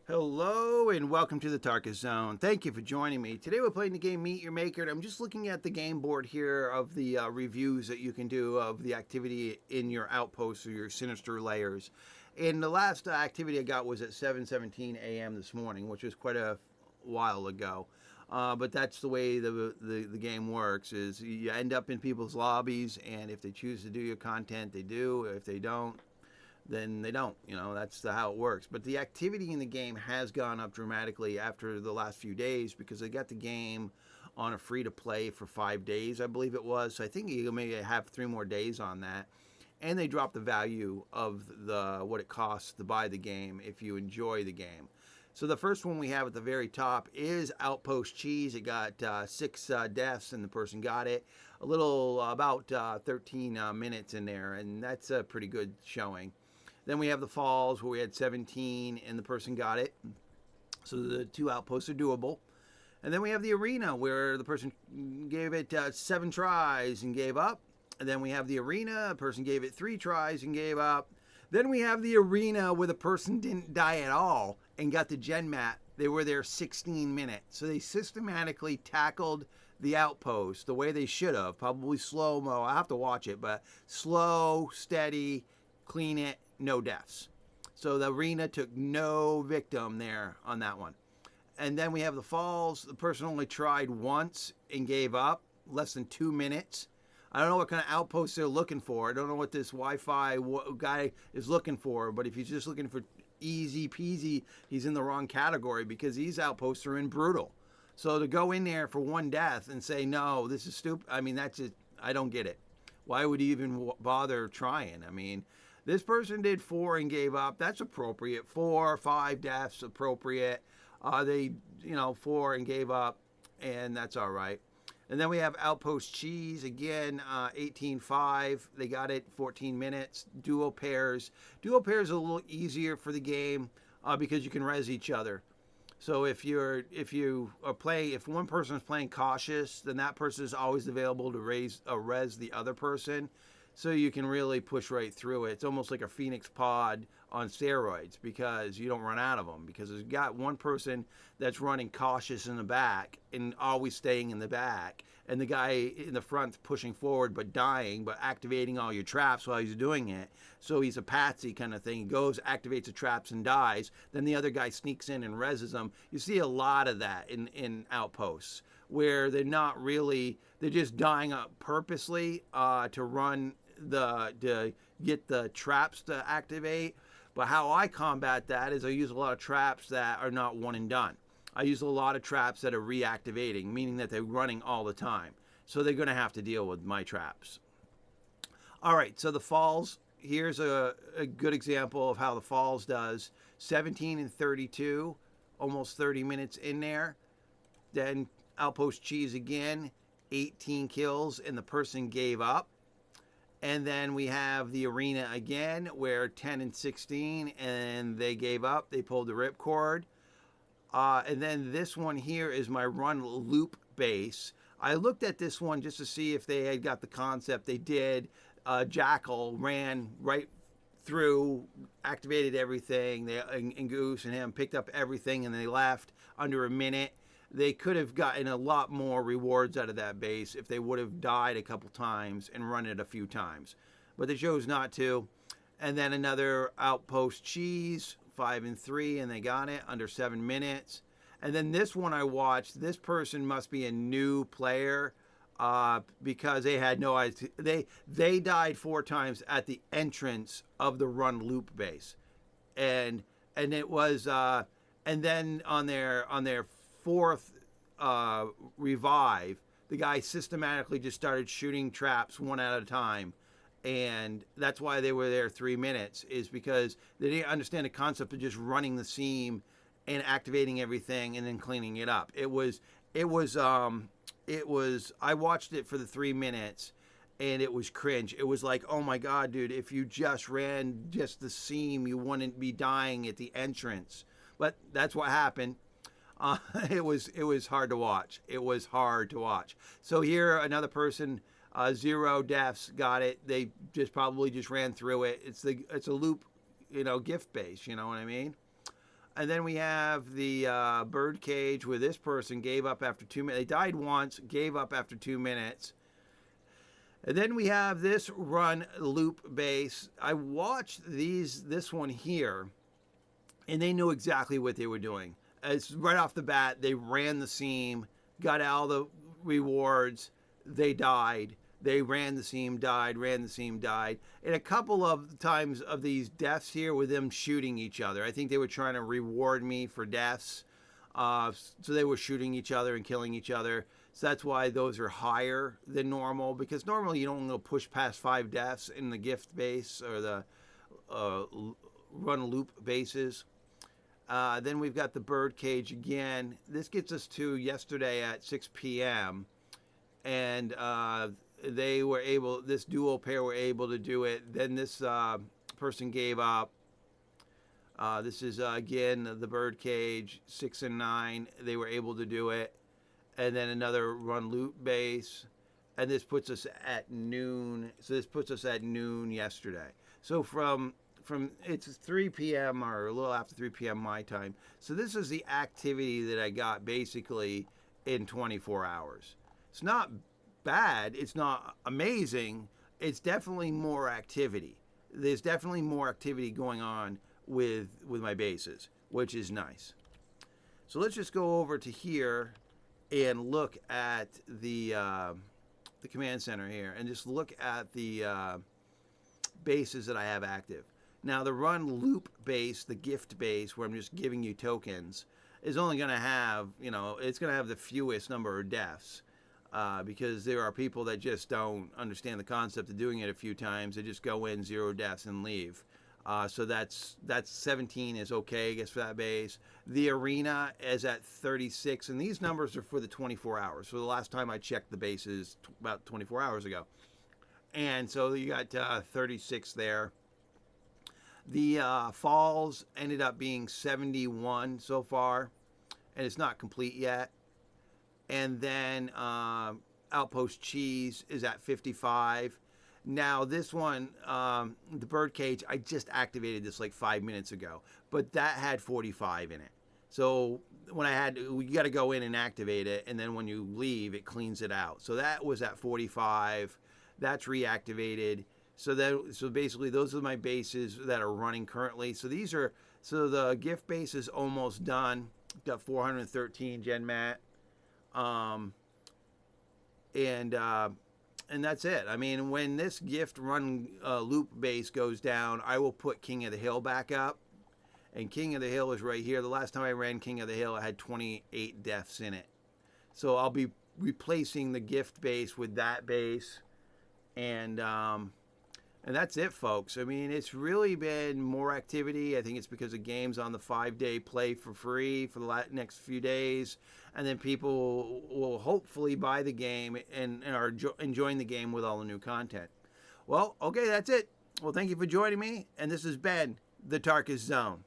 Hello and welcome to the Tarkus Zone. Thank you for joining me. Today we're playing the game Meet Your Maker, and I'm just looking at the game board here of the reviews that you can do of the activity in your outposts or your sinister layers. And the last activity I got was at 7:17 a.m. this morning, which was quite a while ago. But that's the way the game works, is you end up in people's lobbies, and if they choose to do your content, they do. If they don't, then they don't. That's how it works. But the activity in the game has gone up dramatically after the last few days because they got the game on a free to play for 5 days, I believe it was. So I think you maybe have 3 more days on that. And they dropped the value of what it costs to buy the game if you enjoy the game. So the first one we have at the very top is Outpost Cheese. It got 6 deaths and the person got it. A little, about 13 minutes in there, and that's a pretty good showing. Then we have the Falls where we had 17 and the person got it. So the 2 outposts are doable. And then we have the Arena where the person gave it 7 tries and gave up. And then we have the Arena, a person gave it 3 tries and gave up. Then we have the Arena where the person didn't die at all and got the Genmat. They were there 16 minutes. So they systematically tackled the outpost the way they should have. Probably slow-mo. I have to watch it, but slow, steady, clean it, no deaths. So the Arena took no victim there on that one. And then we have the Falls. The person only tried once and gave up, less than 2 minutes. I don't know what kind of outposts they're looking for. I don't know what this Wi-Fi guy is looking for, but if he's just looking for easy peasy, he's in the wrong category because these outposts are in brutal. So to go in there for 1 death and say, no, this is stupid, I mean, that's just, I don't get it. Why would he even bother trying? I mean, this person did 4 and gave up. That's appropriate. 4, 5 deaths, appropriate. They, 4 and gave up, and that's all right. And then we have Outpost Cheese, again, 18-5. They got it 14 minutes. Duo pairs. Duo pairs are a little easier for the game because you can res each other. So if one person is playing cautious, then that person is always available to res the other person. So you can really push right through it. It's almost like a Phoenix pod on steroids because you don't run out of them. Because there's got one person that's running cautious in the back and always staying in the back. And the guy in the front's pushing forward but dying, but activating all your traps while he's doing it. So he's a patsy kind of thing. He goes, activates the traps and dies. Then the other guy sneaks in and reses them. You see a lot of that in Outposts where they're not really, they're just dying up purposely to get the traps to activate. But how I combat that is I use a lot of traps that are not one and done. I use a lot of traps that are reactivating, meaning that they're running all the time. So they're going to have to deal with my traps. All right, so the Falls, here's a good example of how the Falls does. 17 and 32, almost 30 minutes in there. Then Outpost Cheese again, 18 kills, and the person gave up. And then we have the Arena again, where 10 and 16, and they gave up. They pulled the ripcord. And then this one here is my run loop base. I looked at this one just to see if they had got the concept. They did. Jackal ran right through, activated everything. And Goose and him picked up everything, and they left under a minute. They could have gotten a lot more rewards out of that base if they would have died a couple times and run it a few times. But they chose not to. And then another Outpost Cheese, 5 and 3, and they got it under 7 minutes. And then this one I watched, this person must be a new player because they had no idea. They died 4 times at the entrance of the run loop base. And it was, and then on their 4th revive, the guy systematically just started shooting traps one at a time. And that's why they were there 3 minutes, is because they didn't understand the concept of just running the seam and activating everything and then cleaning it up. I watched it for the 3 minutes and it was cringe. It was like, oh my God, dude, if you just ran just the seam, you wouldn't be dying at the entrance. But that's what happened. It was hard to watch. It was hard to watch. So here, another person, 0 deaths, got it. They probably just ran through it. It's a loop, gift base. You know what I mean? And then we have the bird cage where this person gave up after 2 minutes. They died once, gave up after 2 minutes. And then we have this run loop base. I watched this one here, and they knew exactly what they were doing. It's right off the bat, they ran the seam, got all the rewards, they died. They ran the seam, died, ran the seam, died. And a couple of times of these deaths here with them shooting each other. I think they were trying to reward me for deaths. So they were shooting each other and killing each other. So that's why those are higher than normal, because normally you don't push past 5 deaths in the gift base or the run loop bases. Then we've got the bird cage again. This gets us to yesterday at 6 p.m. And they were able, this duo pair were able to do it. Then this person gave up. This is, again, the bird cage, 6 and 9. They were able to do it. And then another run loop base. And this puts us at noon. So this puts us at noon yesterday. So from it's 3 p.m. or a little after 3 p.m. my time. So this is the activity that I got basically in 24 hours. It's not bad. It's not amazing. It's definitely more activity. There's definitely more activity going on with my bases, which is nice. So let's just go over to here and look at the command center here and just look at the bases that I have active. Now the run loop base, the gift base, where I'm just giving you tokens, is only going to have, it's going to have the fewest number of deaths. Because there are people that just don't understand the concept of doing it a few times. They just go in, 0 deaths, and leave. So that's 17 is okay, I guess, for that base. The arena is at 36, and these numbers are for the 24 hours. So the last time I checked the bases about 24 hours ago. And so you got 36 there. The falls ended up being 71 so far, and it's not complete yet. And then Outpost cheese is at 55. Now this one, the bird cage, I just activated this like 5 minutes ago, but that had 45 in it. So when you got to go in and activate it, and then when you leave, it cleans it out. So that was at 45. That's reactivated. So basically, those are my bases that are running currently. So the gift base is almost done. Got 413 Genmat. And that's it. I mean, when this gift run loop base goes down, I will put King of the Hill back up. And King of the Hill is right here. The last time I ran King of the Hill, I had 28 deaths in it. So I'll be replacing the gift base with that base. And that's it, folks. I mean, it's really been more activity. I think it's because the game's on the 5-day play for free for the next few days. And then people will hopefully buy the game and are enjoying the game with all the new content. Well, okay, that's it. Well, thank you for joining me. And this has been the Tarkus Zone.